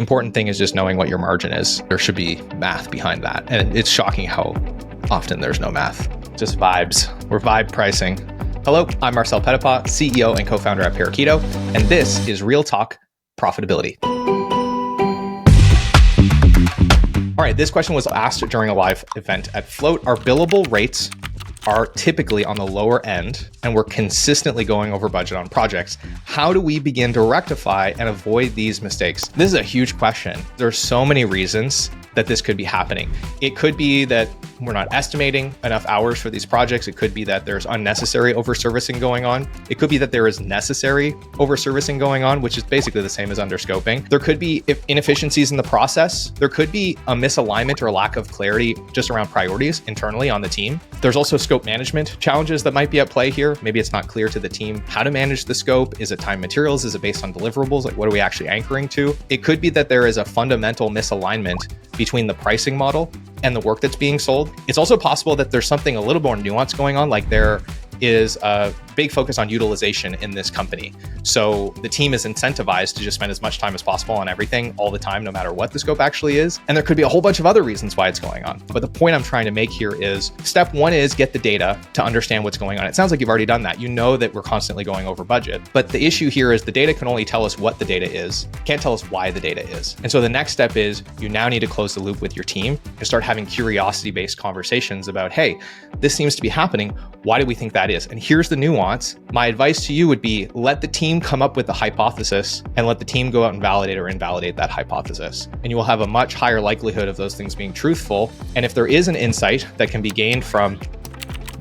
Important thing is just knowing what your margin is. There should be math behind that. And it's shocking how often there's no math. Just vibes. We're vibe pricing. Hello, I'm Marcel Petitpas, CEO and co-founder at Parakeeto, and this is Real Talk Profitability. All right, this question was asked during a live event at Float. Our billable rates are typically on the lower end, and we're consistently going over budget on projects. How do we begin to rectify and avoid these mistakes? This is a huge question. There's so many reasons that this could be happening. It could be that we're not estimating enough hours for these projects. It could be that there's unnecessary over-servicing going on. It could be that there is necessary over-servicing going on, which is basically the same as under-scoping. There could be inefficiencies in the process. There could be a misalignment or lack of clarity just around priorities internally on the team. There's also scope management challenges that might be at play here. Maybe it's not clear to the team how to manage the scope. Is it time materials? Is it based on deliverables? Like, what are we actually anchoring to? It could be that there is a fundamental misalignment between the pricing model and the work that's being sold. It's also possible that there's something a little more nuanced going on, like there is a big focus on utilization in this company. So the team is incentivized to just spend as much time as possible on everything all the time, no matter what the scope actually is. And there could be a whole bunch of other reasons why it's going on. But the point I'm trying to make here is step one is get the data to understand what's going on. It sounds like you've already done that. You know that we're constantly going over budget. But the issue here is the data can only tell us what the data is, can't tell us why the data is. And so the next step is you now need to close the loop with your team and start having curiosity-based conversations about, hey, this seems to be happening. Why do we think that is? And here's the nuance. My advice to you would be let the team come up with the hypothesis and let the team go out and validate or invalidate that hypothesis. And you will have a much higher likelihood of those things being truthful. And if there is an insight that can be gained from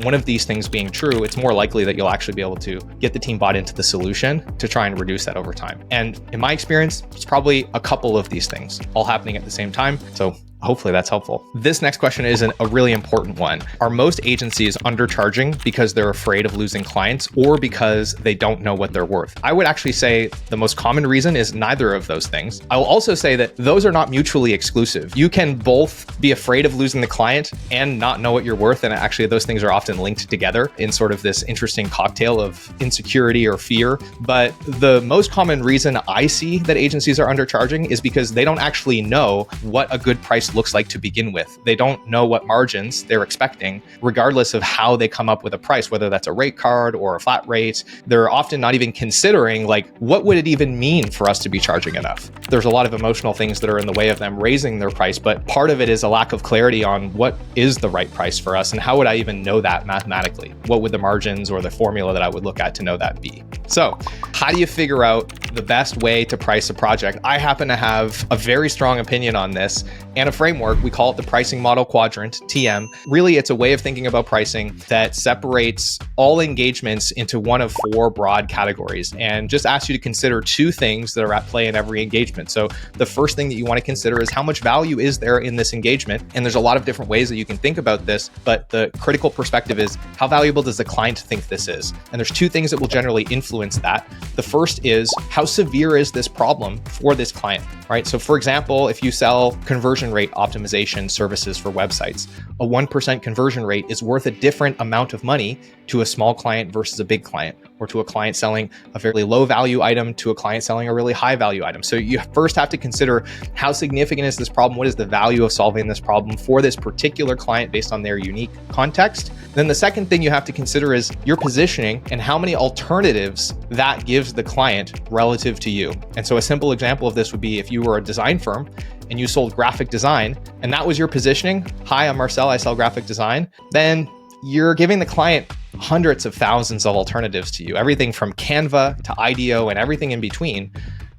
one of these things being true, it's more likely that you'll actually be able to get the team bought into the solution to try and reduce that over time. And in my experience, it's probably a couple of these things all happening at the same time. So hopefully that's helpful. This next question is a really important one. Are most agencies undercharging because they're afraid of losing clients or because they don't know what they're worth? I would actually say the most common reason is neither of those things. I will also say that those are not mutually exclusive. You can both be afraid of losing the client and not know what you're worth. And actually those things are often linked together in sort of this interesting cocktail of insecurity or fear. But the most common reason I see that agencies are undercharging is because they don't actually know what a good price looks like to begin with. They don't know what margins they're expecting, regardless of how they come up with a price, whether that's a rate card or a flat rate. They're often not even considering, like, what would it even mean for us to be charging enough? There's a lot of emotional things that are in the way of them raising their price, but part of it is a lack of clarity on what is the right price for us and how would I even know that mathematically? What would the margins or the formula that I would look at to know that be? So how do you figure out the best way to price a project? I happen to have a very strong opinion on this and a framework. We call it the pricing model quadrant, TM. Really, it's a way of thinking about pricing that separates all engagements into one of four broad categories and just asks you to consider two things that are at play in every engagement. So the first thing that you want to consider is how much value is there in this engagement? And there's a lot of different ways that you can think about this, but the critical perspective is how valuable does the client think this is? And there's two things that will generally influence that. The first is how severe is this problem for this client, right? So for example, if you sell conversion rate optimization services for websites, a 1% conversion rate is worth a different amount of money to a small client versus a big client, or to a client selling a fairly low value item to a client selling a really high value item. So you first have to consider how significant is this problem? What is the value of solving this problem for this particular client based on their unique context? Then the second thing you have to consider is your positioning and how many alternatives that gives the client relative to you. And so a simple example of this would be if you were a design firm and you sold graphic design and that was your positioning, hi, I'm Marcel, I sell graphic design, then you're giving the client hundreds of thousands of alternatives to you, everything from Canva to IDEO and everything in between.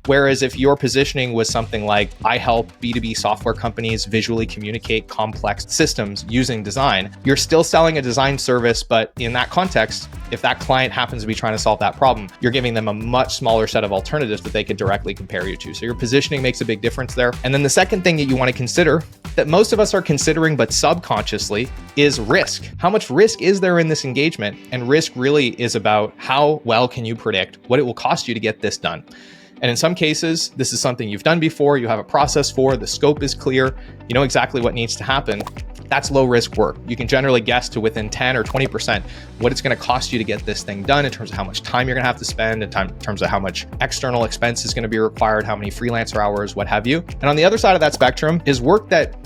Whereas if your positioning was something like, I help B2B software companies visually communicate complex systems using design, you're still selling a design service, but in that context, if that client happens to be trying to solve that problem, you're giving them a much smaller set of alternatives that they could directly compare you to. So your positioning makes a big difference there. And then the second thing that you want to consider that most of us are considering, but subconsciously, is risk. How much risk is there in this engagement? And risk really is about how well can you predict what it will cost you to get this done. And in some cases, this is something you've done before, you have a process for, the scope is clear, you know exactly what needs to happen. That's low risk work. You can generally guess to within 10 or 20% what it's going to cost you to get this thing done in terms of how much time you're going to have to spend, in terms of how much external expense is going to be required, how many freelancer hours, what have you. And on the other side of that spectrum is work that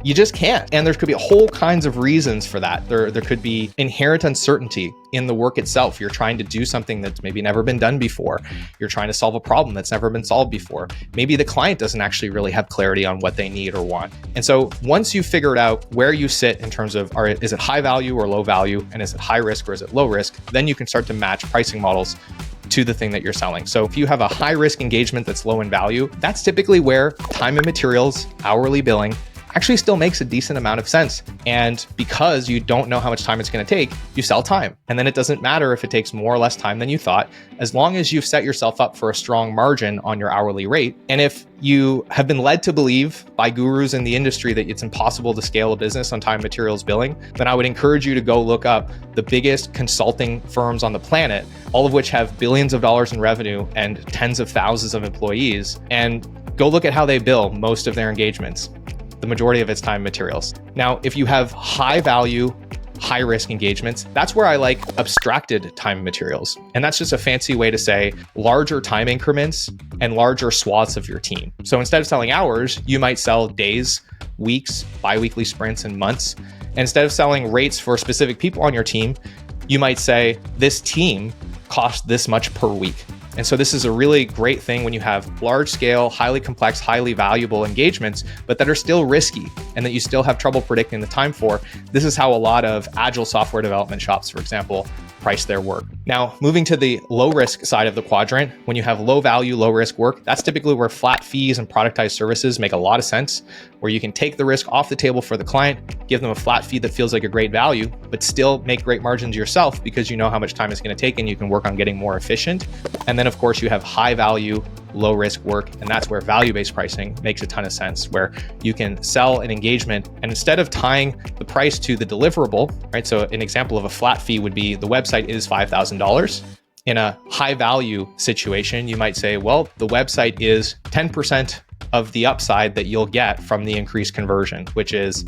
you just can't. And there could be whole kinds of reasons for that. There could be inherent uncertainty in the work itself. You're trying to do something that's maybe never been done before. You're trying to solve a problem that's never been solved before. Maybe the client doesn't actually really have clarity on what they need or want. And so once you've figured out where you sit in terms of, is it high value or low value? And is it high risk or is it low risk? Then you can start to match pricing models to the thing that you're selling. So if you have a high risk engagement that's low in value, that's typically where time and materials, hourly billing, actually still makes a decent amount of sense. And because you don't know how much time it's going to take, you sell time. And then it doesn't matter if it takes more or less time than you thought, as long as you've set yourself up for a strong margin on your hourly rate. And if you have been led to believe by gurus in the industry that it's impossible to scale a business on time and materials billing, then I would encourage you to go look up the biggest consulting firms on the planet, all of which have billions of dollars in revenue and tens of thousands of employees, and go look at how they bill most of their engagements. The majority of its time and materials. Now, if you have high value, high risk engagements, that's where I like abstracted time and materials. And that's just a fancy way to say larger time increments and larger swaths of your team. So instead of selling hours, you might sell days, weeks, bi-weekly sprints, and months. And instead of selling rates for specific people on your team, you might say this team costs this much per week. And so this is a really great thing when you have large scale, highly complex, highly valuable engagements, but that are still risky and that you still have trouble predicting the time for. This is how a lot of agile software development shops, for example, price their work. Now, moving to the low risk side of the quadrant, when you have low value, low risk work, that's typically where flat fees and productized services make a lot of sense, where you can take the risk off the table for the client, give them a flat fee that feels like a great value, but still make great margins yourself because you know how much time it's going to take and you can work on getting more efficient. And then of course you have high value, low risk work. And that's where value-based pricing makes a ton of sense, where you can sell an engagement and instead of tying the price to the deliverable, right? So an example of a flat fee would be the website is $5,000. In a high value situation, you might say, well, the website is 10% of the upside that you'll get from the increased conversion, which is,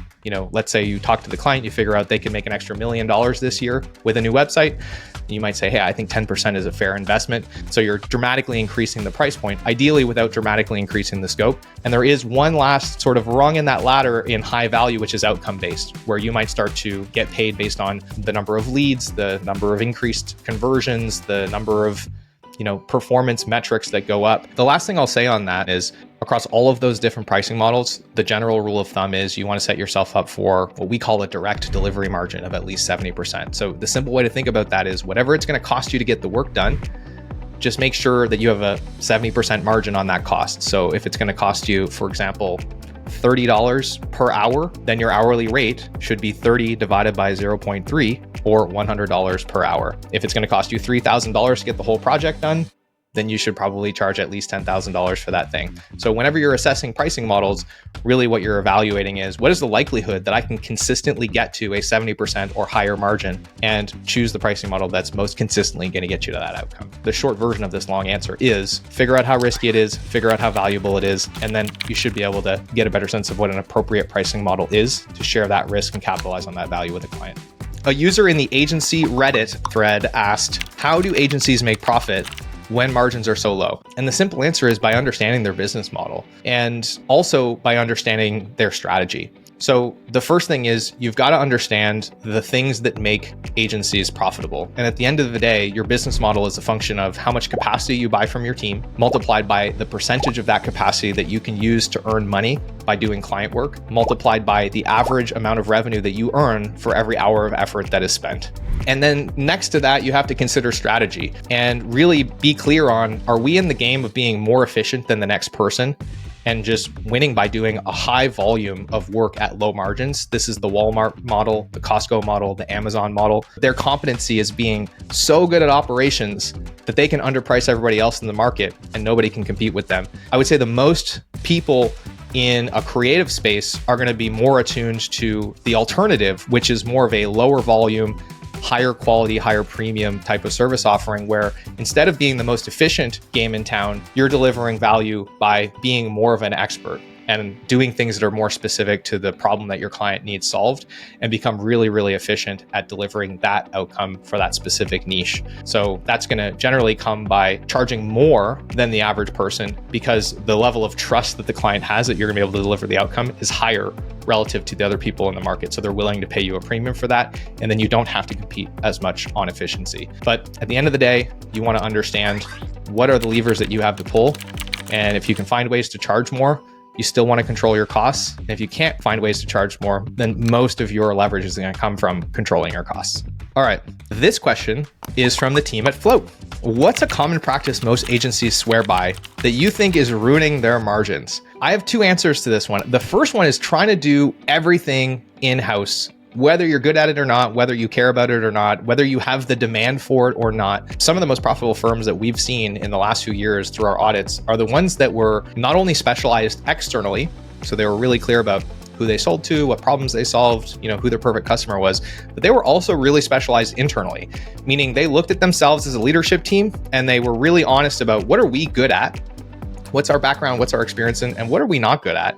let's say you talk to the client, you figure out they can make an extra $1 million this year with a new website. You might say, hey, I think 10% is a fair investment. So you're dramatically increasing the price point, ideally without dramatically increasing the scope. And there is one last sort of rung in that ladder in high value, which is outcome-based, where you might start to get paid based on the number of leads, the number of increased conversions, the number of performance metrics that go up. The last thing I'll say on that is across all of those different pricing models, the general rule of thumb is you want to set yourself up for what we call a direct delivery margin of at least 70%. So the simple way to think about that is whatever it's going to cost you to get the work done, just make sure that you have a 70% margin on that cost. So if it's going to cost you, for example, $30 per hour, then your hourly rate should be 30 divided by 0.3 or $100 per hour. If it's going to cost you $3,000 to get the whole project done, then you should probably charge at least $10,000 for that thing. So whenever you're assessing pricing models, really what you're evaluating is what is the likelihood that I can consistently get to a 70% or higher margin and choose the pricing model that's most consistently going to get you to that outcome. The short version of this long answer is figure out how risky it is, figure out how valuable it is, and then you should be able to get a better sense of what an appropriate pricing model is to share that risk and capitalize on that value with the client. A user in the agency Reddit thread asked, how do agencies make profit when margins are so low? And the simple answer is by understanding their business model and also by understanding their strategy. So the first thing is you've got to understand the things that make agencies profitable. And at the end of the day, your business model is a function of how much capacity you buy from your team, multiplied by the percentage of that capacity that you can use to earn money by doing client work, multiplied by the average amount of revenue that you earn for every hour of effort that is spent. And then next to that, you have to consider strategy and really be clear on, are we in the game of being more efficient than the next person and just winning by doing a high volume of work at low margins? This is the Walmart model, the Costco model, the Amazon model. Their competency is being so good at operations that they can underprice everybody else in the market and nobody can compete with them. I would say the most people in a creative space are going to be more attuned to the alternative, which is more of a lower volume, higher quality, higher premium type of service offering, where instead of being the most efficient game in town, you're delivering value by being more of an expert. and doing things that are more specific to the problem that your client needs solved, and become really, really efficient at delivering that outcome for that specific niche. So that's going to generally come by charging more than the average person, because the level of trust that the client has that you're going to be able to deliver the outcome is higher relative to the other people in the market. So they're willing to pay you a premium for that. And then you don't have to compete as much on efficiency. But at the end of the day, you want to understand what are the levers that you have to pull. And if you can find ways to charge more, you still want to control your costs. And if you can't find ways to charge more, then most of your leverage is going to come from controlling your costs. All right, this question is from the team at Float. What's a common practice most agencies swear by that you think is ruining their margins? I have two answers to this one. The first one is trying to do everything in-house, whether you're good at it or not, whether you care about it or not, whether you have the demand for it or not. Some of the most profitable firms that we've seen in the last few years through our audits are the ones that were not only specialized externally, so they were really clear about who they sold to, what problems they solved, who their perfect customer was, but they were also really specialized internally, meaning they looked at themselves as a leadership team and they were really honest about what are we good at, what's our background, what's our experience in, and what are we not good at.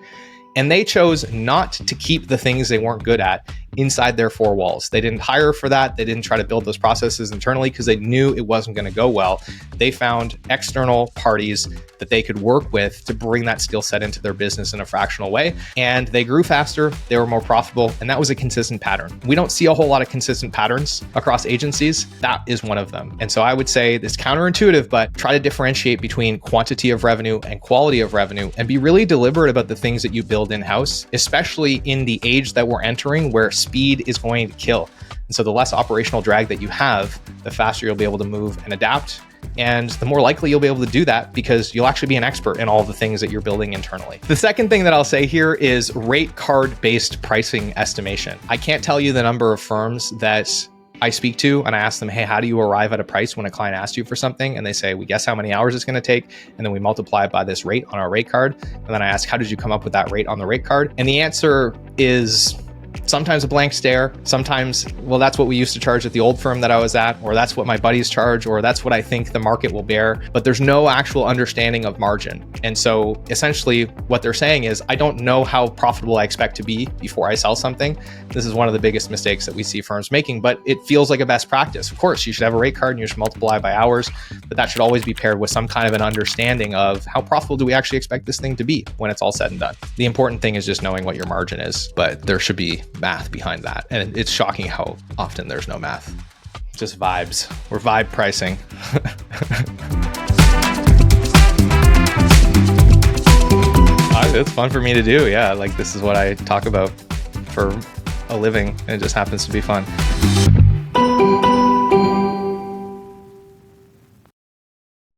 And they chose not to keep the things they weren't good at inside their four walls. They didn't hire for that. They didn't try to build those processes internally because they knew it wasn't going to go well. They found external parties that they could work with to bring that skill set into their business in a fractional way. And they grew faster, they were more profitable, and that was a consistent pattern. We don't see a whole lot of consistent patterns across agencies. That is one of them. And so I would say this counterintuitive, but try to differentiate between quantity of revenue and quality of revenue, and be really deliberate about the things that you build in-house, especially in the age that we're entering where speed is going to kill. And so the less operational drag that you have, the faster you'll be able to move and adapt. And the more likely you'll be able to do that because you'll actually be an expert in all the things that you're building internally. The second thing that I'll say here is rate card-based pricing estimation. I can't tell you the number of firms that I speak to and I ask them, hey, how do you arrive at a price when a client asks you for something? And they say, we guess how many hours it's going to take. And then we multiply it by this rate on our rate card. And then I ask, how did you come up with that rate on the rate card? And the answer is sometimes a blank stare, sometimes, well, that's what we used to charge at the old firm that I was at, or that's what my buddies charge, or that's what I think the market will bear, but there's no actual understanding of margin. And so essentially what they're saying is, I don't know how profitable I expect to be before I sell something. This is one of the biggest mistakes that we see firms making, but it feels like a best practice. Of course, you should have a rate card and you should multiply by hours, but that should always be paired with some kind of an understanding of how profitable do we actually expect this thing to be when it's all said and done. The important thing is just knowing what your margin is, but there should be math behind that. And it's shocking how often there's no math. Just vibes. We're vibe pricing. It's fun for me to do. Yeah, like this is what I talk about for a living, and it just happens to be fun.